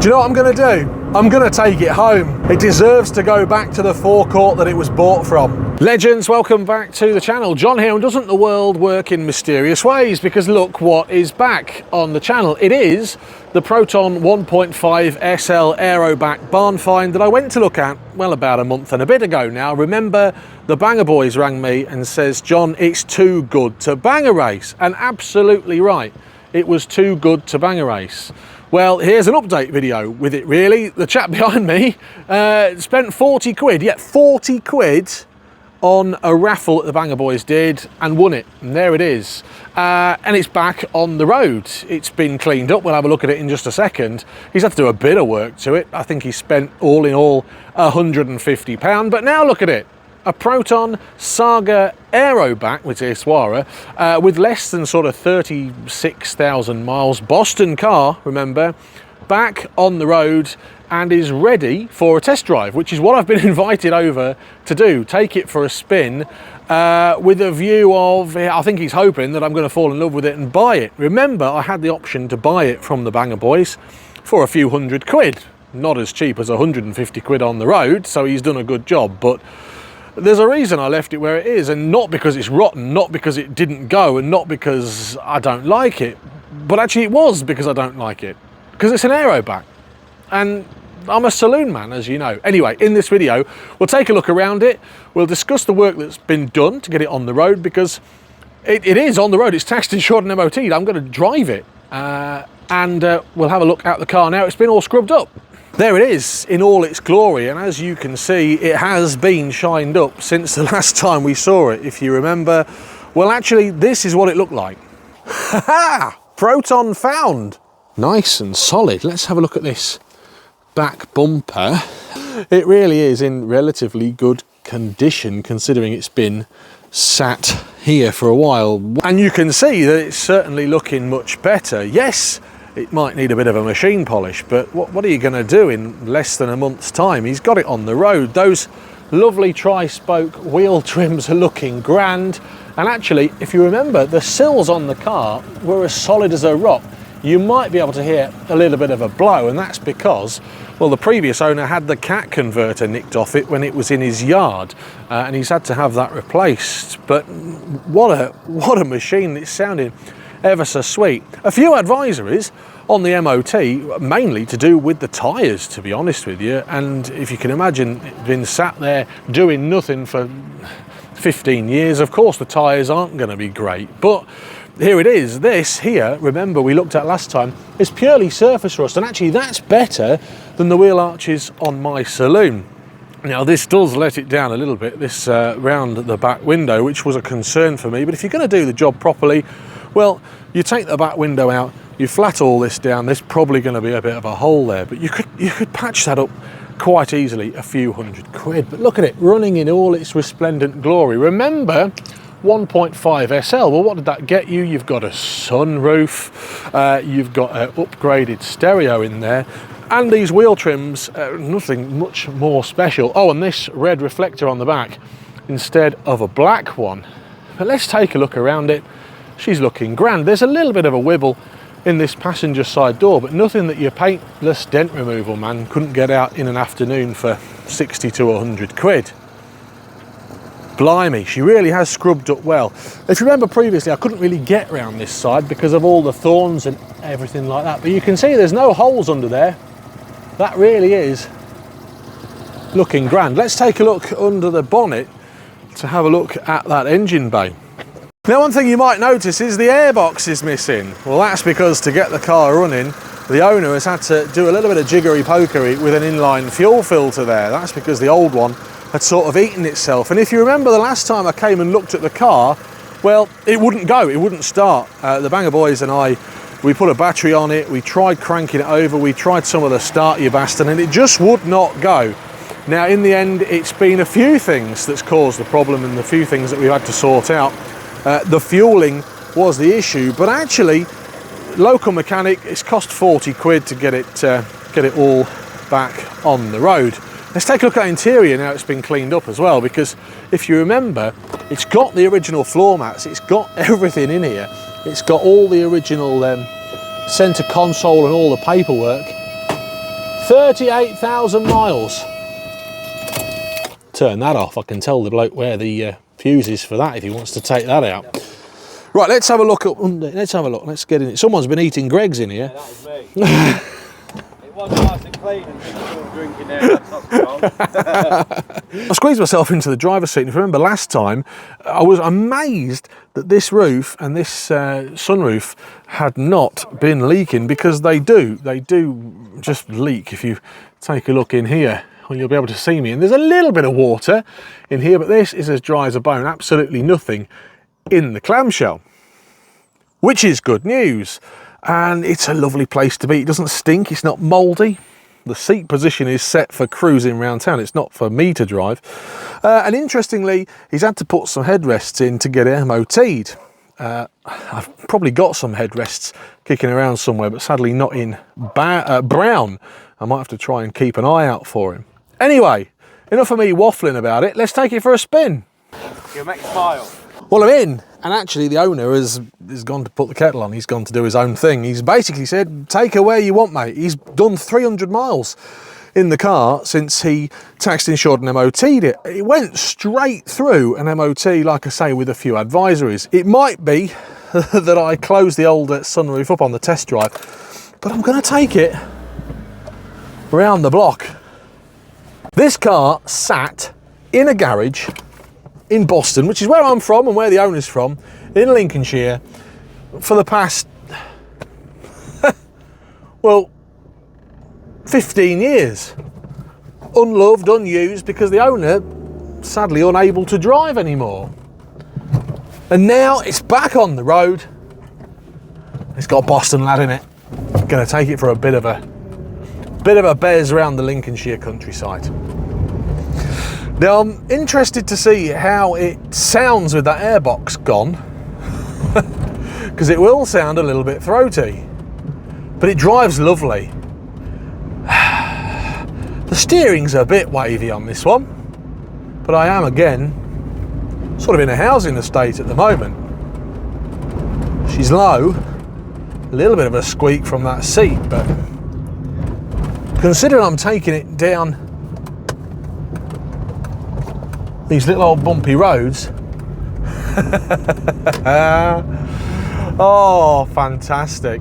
Do you know what I'm going to do? I'm going to take it home. It deserves to go back to the forecourt that it was bought from. Legends, welcome back to the channel. John here, and doesn't the world work in mysterious ways? Because look what is back on the channel. It is the Proton 1.5 SL Aeroback barn find that I went to look at, well, about a month and a bit ago now. Remember, the Banger Boys rang me and says, John, it's too good to bang a race. And absolutely right. It was too good to bang a race. Well, here's an update video with it, really. The chap behind me spent 40 quid, yeah, 40 quid on a raffle that the Banger Boys did and won it. And there it is. And it's back on the road. It's been cleaned up. We'll have a look at it in just a second. He's had to do a bit of work to it. I think he spent all in all £150. But now look at it. A Proton Saga Aeroback with Iswara with less than sort of 36,000 miles. Boston car, remember, back on the road and is ready for a test drive, which is what I've been invited over to do. Take it for a spin with a view of, I think he's hoping that I'm going to fall in love with it and buy it. Remember, I had the option to buy it from the Banger Boys for a few hundred quid. Not as cheap as 150 quid on the road, so he's done a good job. But there's a reason I left it where it is, and not because it's rotten, not because it didn't go, and not because I don't like it, but actually it was because I don't like it, because it's an Aeroback, and I'm a saloon man, as you know. Anyway, in this video, we'll take a look around it, we'll discuss the work that's been done to get it on the road, because it is on the road, it's taxed, insured and MOT'd. I'm going to drive it, and we'll have a look at the car now. It's been all scrubbed up. There it is in all its glory, and as you can see, it has been shined up since the last time we saw it, if you remember. Well, actually, this is what it looked like. Ha-ha! Proton found. Nice and solid. Let's have a look at this back bumper. It really is in relatively good condition, considering it's been sat here for a while. And you can see that it's certainly looking much better. Yes, it might need a bit of a machine polish, but what are you going to do in less than a month's time? He's got it on the road. Those lovely tri-spoke wheel trims are looking grand. And actually, if you remember, the sills on the car were as solid as a rock. You might be able to hear a little bit of a blow, and that's because, well, the previous owner had the cat converter nicked off it when it was in his yard, and he's had to have that replaced. But what a machine. It's sounding ever so sweet. A few advisories on the MOT, mainly to do with the tyres, to be honest with you. And if you can imagine it been sat there doing nothing for 15 years, of course the tyres aren't going to be great. But here it is. This here, remember we looked at last time, is purely surface rust, and actually that's better than the wheel arches on my saloon. Now this does let it down a little bit, this round the back window, which was a concern for me. But if you're going to do the job properly, well, you take the back window out, you flat all this down, there's probably going to be a bit of a hole there, but you could patch that up quite easily, a few hundred quid. But look at it, running in all its resplendent glory. Remember, 1.5 SL, well, what did that get you? You've got a sunroof, you've got an upgraded stereo in there, and these wheel trims, nothing much more special. Oh, and this red reflector on the back instead of a black one. But let's take a look around it. She's looking grand. There's a little bit of a wibble in this passenger side door, but nothing that your paintless dent removal man couldn't get out in an afternoon for 60 to 100 quid. Blimey, she really has scrubbed up well. If you remember previously, I couldn't really get around this side because of all the thorns and everything like that, but you can see there's no holes under there. That really is looking grand. Let's take a look under the bonnet to have a look at that engine bay. Now, one thing you might notice is the airbox is missing. Well, that's because to get the car running, the owner has had to do a little bit of jiggery-pokery with an inline fuel filter there. That's because the old one had sort of eaten itself. And if you remember the last time I came and looked at the car, well, it wouldn't go, it wouldn't start. The Banger Boys and I, we put a battery on it, we tried cranking it over, we tried some of the start you bastard, and it just would not go. Now, in the end, it's been a few things that's caused the problem and the few things that we've had to sort out. The fueling was the issue, but actually, local mechanic, it's cost 40 quid to get it all back on the road. Let's take a look at the interior now it's been cleaned up as well, because if you remember, it's got the original floor mats, it's got everything in here, it's got all the original centre console and all the paperwork. 38,000 miles. Turn that off. I can tell the bloke where the fuse is for that if he wants to take that out. Right, let's have a look up under. Let's have a look. Let's get in it. Someone's been eating Greggs in here. Yeah, that was me. It was nice and clean and still drinking there. That's not wrong. I squeezed myself into the driver's seat, and if you remember last time, I was amazed that this roof and this sunroof had not been leaking, because they do just leak. If you take a look in here, well, you'll be able to see me, and there's a little bit of water in here, but this is as dry as a bone, absolutely nothing in the clamshell, which is good news. And it's a lovely place to be. It doesn't stink, it's not mouldy. The seat position is set for cruising around town, it's not for me to drive. And interestingly, he's had to put some headrests in to get it MOT'd. I've probably got some headrests kicking around somewhere, but sadly not in brown. I might have to try and keep an eye out for him. Anyway, enough of me waffling about it, let's take it for a spin. You'll make you smile. Well, I'm in, and actually the owner has gone to put the kettle on. He's gone to do his own thing. He's basically said, take her where you want, mate. He's done 300 miles in the car since he taxed, insured and MOT'd it. It went straight through an MOT, like I say, with a few advisories. It might be that I closed the old sunroof up on the test drive, but I'm going to take it round the block. This car sat in a garage in Boston, which is where I'm from and where the owner's from, in Lincolnshire, for the past, well, 15 years. Unloved, unused, because the owner, sadly unable to drive anymore. And now it's back on the road. It's got a Boston lad in it. Gonna take it for a bit of a bez around the Lincolnshire countryside. Now I'm interested to see how it sounds with that airbox gone, because it will sound a little bit throaty, but it drives lovely. The steering's a bit wavy on this one, but I am again sort of in a housing estate at the moment. She's low, a little bit of a squeak from that seat, but considering I'm taking it down these little old bumpy roads. Oh, fantastic.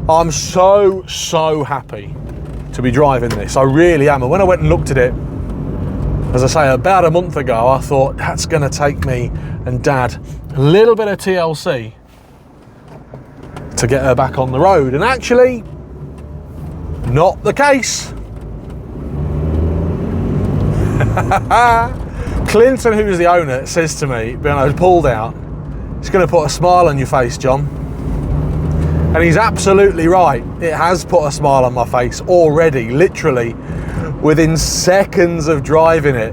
I'm so happy to be driving this. I really am. And when I went and looked at it, as I say, about a month ago, I thought that's going to take me and Dad a little bit of TLC to get her back on the road. And actually, not the case. Clinton, who's the owner, says to me, when I was pulled out, it's going to put a smile on your face, John. And he's absolutely right. It has put a smile on my face already, literally, within seconds of driving it.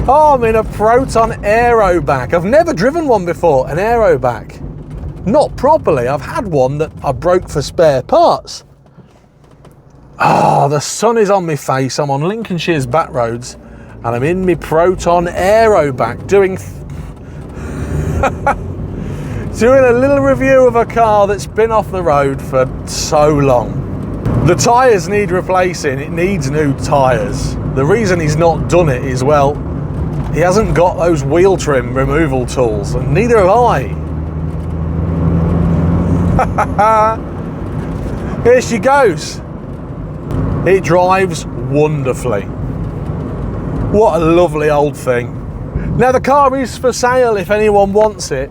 Oh, I'm in a Proton Aeroback. I've never driven one before, an Aeroback. Not properly. I've had one that I broke for spare parts. Oh, the sun is on my face. I'm on Lincolnshire's back roads, and I'm in my Proton Aeroback doing doing a little review of a car that's been off the road for so long. The tyres need replacing. It needs new tyres. The reason he's not done it is, well, he hasn't got those wheel trim removal tools, and neither have I. Here she goes. It drives wonderfully. What a lovely old thing. Now the car is for sale if anyone wants it.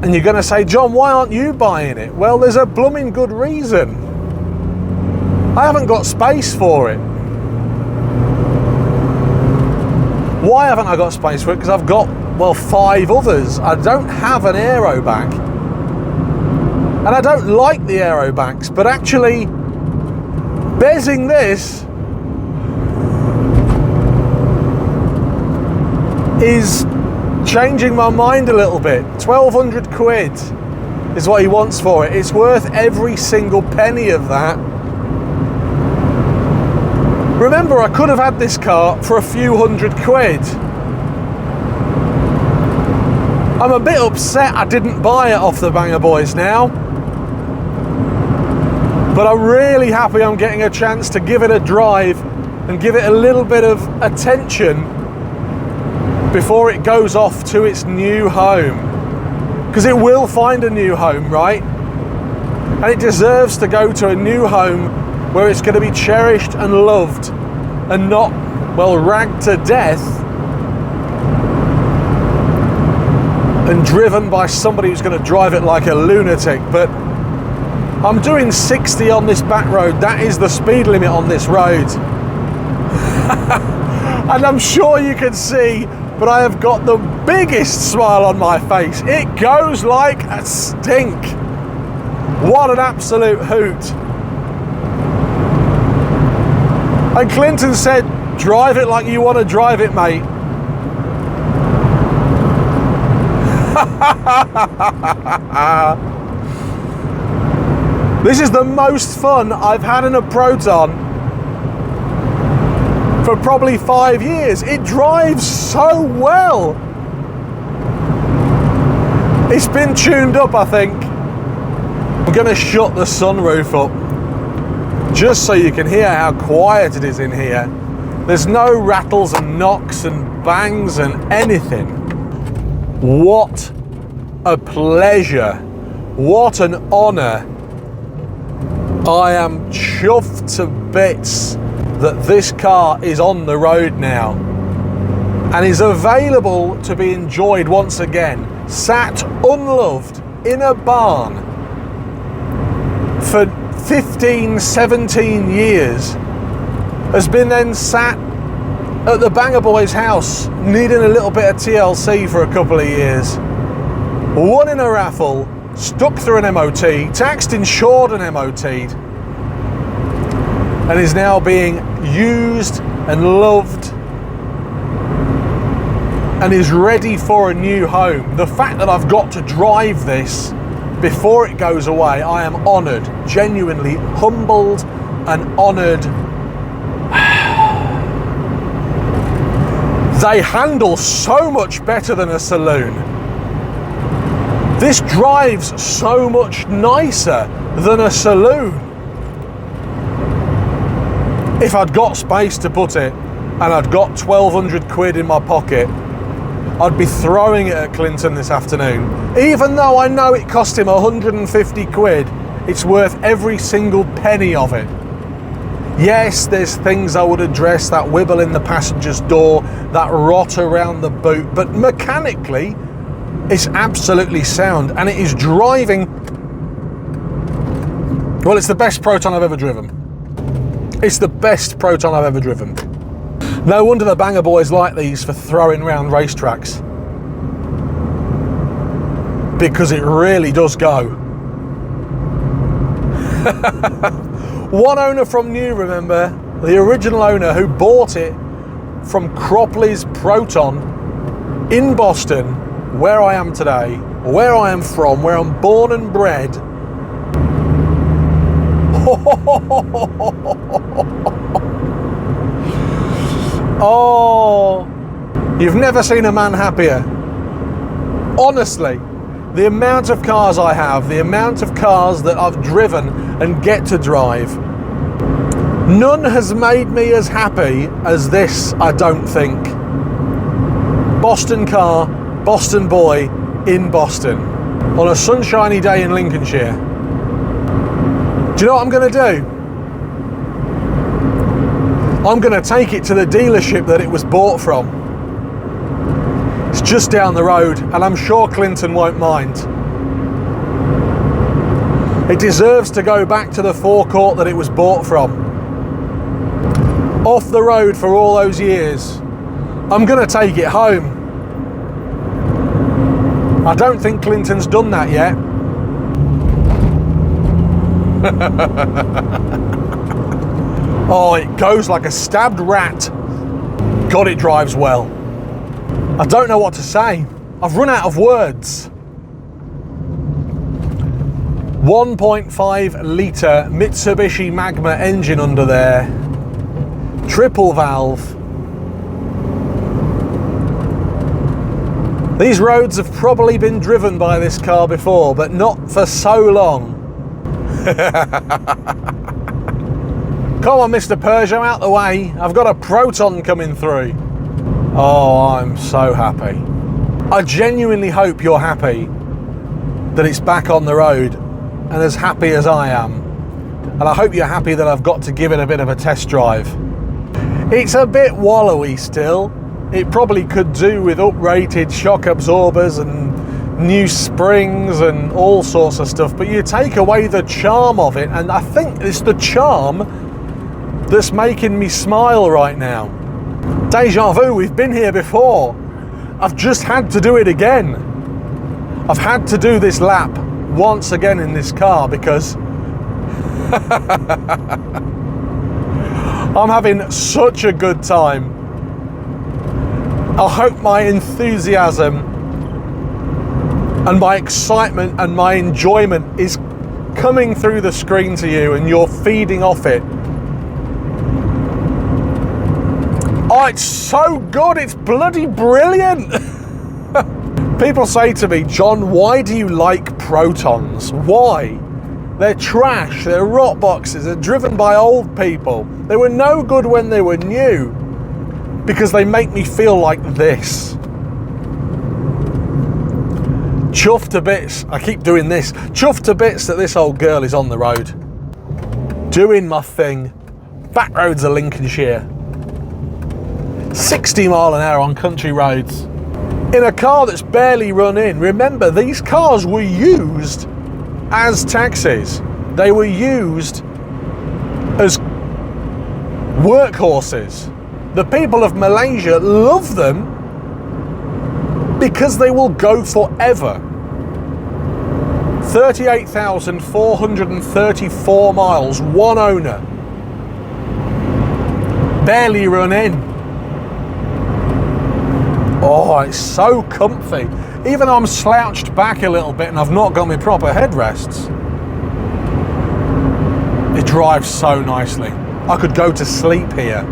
And you're going to say, John, why aren't you buying it? Well, there's a blooming good reason. I haven't got space for it. Why haven't I got space for it? Because I've got, well, 5 others. I don't have an Aeroback. And I don't like the Aerobacks, but actually, bezzing this is changing my mind a little bit. 1,200 quid is what he wants for it. It's worth every single penny of that. Remember, I could have had this car for a few hundred quid. I'm a bit upset I didn't buy it off the Banger Boys now. but I'm really happy I'm getting a chance to give it a drive and give it a little bit of attention before it goes off to its new home. Because it will find a new home, right? And it deserves to go to a new home where it's going to be cherished and loved and not, well, ragged to death and driven by somebody who's going to drive it like a lunatic. But I'm doing 60 on this back road. That is the speed limit on this road. And I'm sure you can see, but I have got the biggest smile on my face. It goes like a stink. What an absolute hoot. And Clinton said, drive it like you want to drive it, mate. This is the most fun I've had in a Proton for probably 5 years. It drives so well. It's been tuned up, I think. I'm going to shut the sunroof up just so you can hear how quiet it is in here. There's no rattles and knocks and bangs and anything. What a pleasure. What an honour. I am chuffed to bits that this car is on the road now and is available to be enjoyed once again. Sat unloved in a barn for 15, 17 years, has been then sat at the Banger Boys house needing a little bit of TLC for a couple of years, won in a raffle, stuck through an MOT, taxed, insured and MOT'd, and is now being used and loved and is ready for a new home. The fact that I've got to drive this before it goes away, I am honoured, genuinely humbled and honoured. They handle so much better than a saloon. This drives so much nicer than a saloon. If I'd got space to put it and I'd got 1,200 quid in my pocket, I'd be throwing it at Clinton this afternoon. Even though I know it cost him 150 quid, it's worth every single penny of it. Yes, there's things I would address, that wibble in the passenger's door, that rot around the boot, but mechanically, it's absolutely sound, and it is driving. Well, it's the best Proton I've ever driven. It's the best Proton I've ever driven. No wonder the Banger Boys like these for throwing around racetracks, because it really does go. One owner from new, remember, the original owner who bought it from Cropley's Proton in Boston, where I am today, where I am from, where I'm born and bred. Oh, you've never seen a man happier. Honestly, the amount of cars I have, the amount of cars that I've driven and get to drive, none has made me as happy as this, I don't think. Boston car, Boston boy in Boston on a sunshiny day in Lincolnshire. Do you know what I'm going to do? I'm going to take it to the dealership that it was bought from. It's just down the road, and I'm sure Clinton won't mind. It deserves to go back to the forecourt that it was bought from. Off the road for all those years. I'm going to take it home. I don't think Clinton's done that yet. Oh, it goes like a stabbed rat. God, it drives well. I don't know what to say. I've run out of words. 1.5 litre Mitsubishi Magma engine under there. Triple valve. These roads have probably been driven by this car before, but not for so long. Come on, Mr. Peugeot, out the way. I've got a Proton coming through. Oh, I'm so happy. I genuinely hope you're happy that it's back on the road and as happy as I am. And I hope you're happy that I've got to give it a bit of a test drive. It's a bit wallowy still. It probably could do with uprated shock absorbers and new springs and all sorts of stuff, but you take away the charm of it, and I think it's the charm that's making me smile right now. Deja vu, we've been here before. I've just had to do it again. I've had to do this lap once again in this car because I'm having such a good time. I hope my enthusiasm and my excitement and my enjoyment is coming through the screen to you and you're feeding off it. Oh, it's so good, it's bloody brilliant. People say to me, John, why do you like Protons? Why? They're trash, they're rot boxes, they're driven by old people. They were no good when they were new because they make me feel like this. Chuffed to bits, I keep doing this, chuffed to bits that this old girl is on the road. Doing my thing, back roads of Lincolnshire. 60 mile an hour on country roads. In a car that's barely run in. Remember, these cars were used as taxis. They were used as workhorses. The people of Malaysia love them because they will go forever. 38,434 miles, one owner. Barely run in. Oh, it's so comfy. Even though I'm slouched back a little bit and I've not got my proper headrests, it drives so nicely. I could go to sleep here.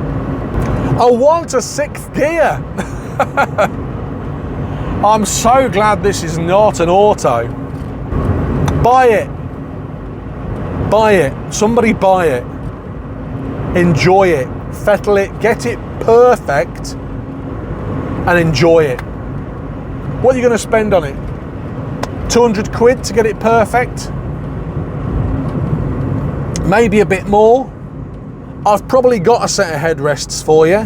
I want a sixth gear. I'm so glad this is not an auto. Buy it. Buy it. Somebody buy it. Enjoy it. Fettle it. Get it perfect and enjoy it. What are you going to spend on it? 200 quid to get it perfect? Maybe a bit more. I've probably got a set of headrests for you.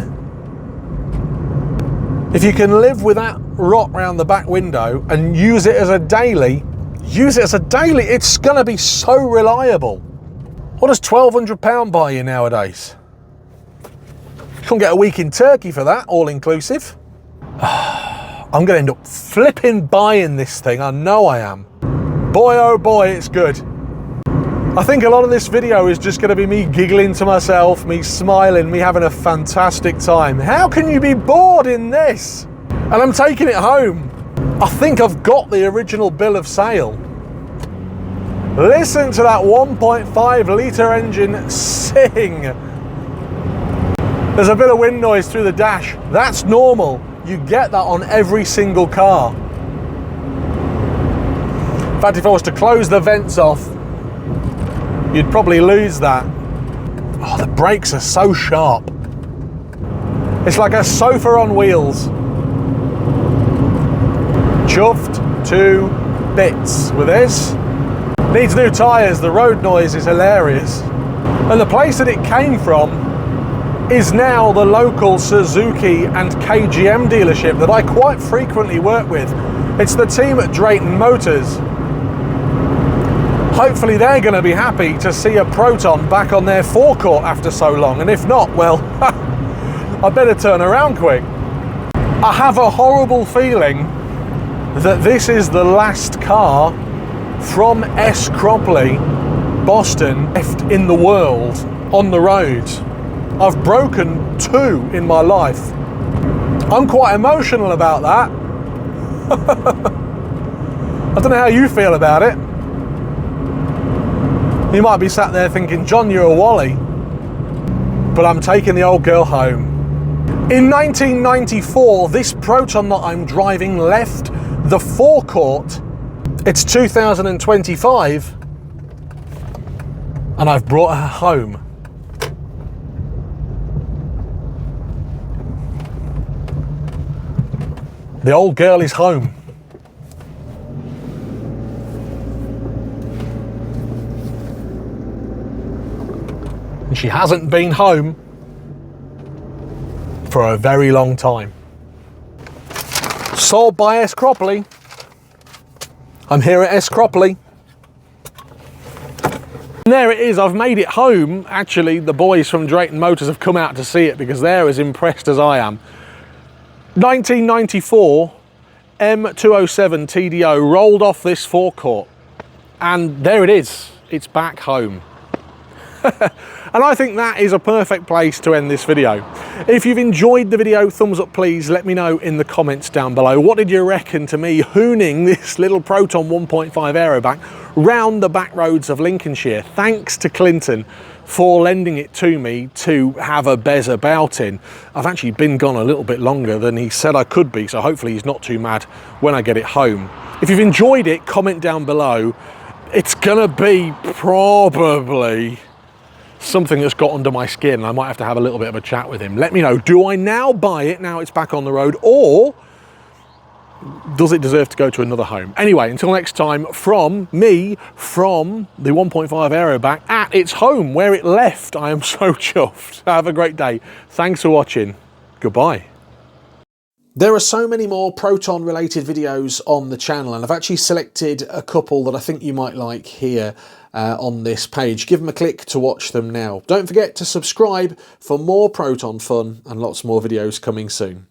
If you can live with that rot round the back window and use it as a daily, use it as a daily. It's going to be so reliable. What does £1,200 buy you nowadays? You can't get a week in Turkey for that, all inclusive. I'm going to end up flipping buying this thing. I know I am. Boy, oh boy, it's good. I think a lot of this video is just going to be me giggling to myself, me smiling, me having a fantastic time. How can you be bored in this? And I'm taking it home. I think I've got the original bill of sale. Listen to that 1.5 litre engine sing. There's a bit of wind noise through the dash. That's normal. You get that on every single car. In fact, if I was to close the vents off, you'd probably lose that. Oh, the brakes are so sharp. It's like a sofa on wheels. Chuffed to bits with this. Needs new tyres, the road noise is hilarious. And the place that it came from is now the local Suzuki and KGM dealership that I quite frequently work with. It's the team at Drayton Motors. Hopefully they're going to be happy to see a Proton back on their forecourt after so long, and if not, well, I better turn around quick. I have a horrible feeling that this is the last car from S. Cropley, Boston, left in the world on the road. I've broken 2 in my life. I'm quite emotional about that. I don't know how you feel about it. You might be sat there thinking, John, you're a wally. But I'm taking the old girl home. In 1994, this Proton that I'm driving left the forecourt. It's 2025. And I've brought her home. The old girl is home. And she hasn't been home for a very long time. Sold by S. Cropley. I'm here at S. Cropley. And there it is, I've made it home. Actually, the boys from Drayton Motors have come out to see it because they're as impressed as I am. 1994 M207 TDO rolled off this forecourt. And there it is, it's back home. And I think that is a perfect place to end this video. If you've enjoyed the video, thumbs up please, let me know in the comments down below. What did you reckon to me hooning this little Proton 1.5 Aeroback round the back roads of Lincolnshire? Thanks to Clinton for lending it to me to have a bez about in. I've actually been gone a little bit longer than he said I could be, so hopefully he's not too mad when I get it home. If you've enjoyed it, comment down below. It's gonna be probably something that's got under my skin, and I might have to have a little bit of a chat with him. Let me know, do I now buy it now it's back on the road, or does it deserve to go to another home? Anyway, until next time, from me, from the 1.5 Aeroback at its home where it left, I am so chuffed. Have a great day. Thanks for watching. Goodbye. There are so many more Proton related videos on the channel, and I've actually selected a couple that I think you might like here on this page. Give them a click to watch them now. Don't forget to subscribe for more Proton fun and lots more videos coming soon.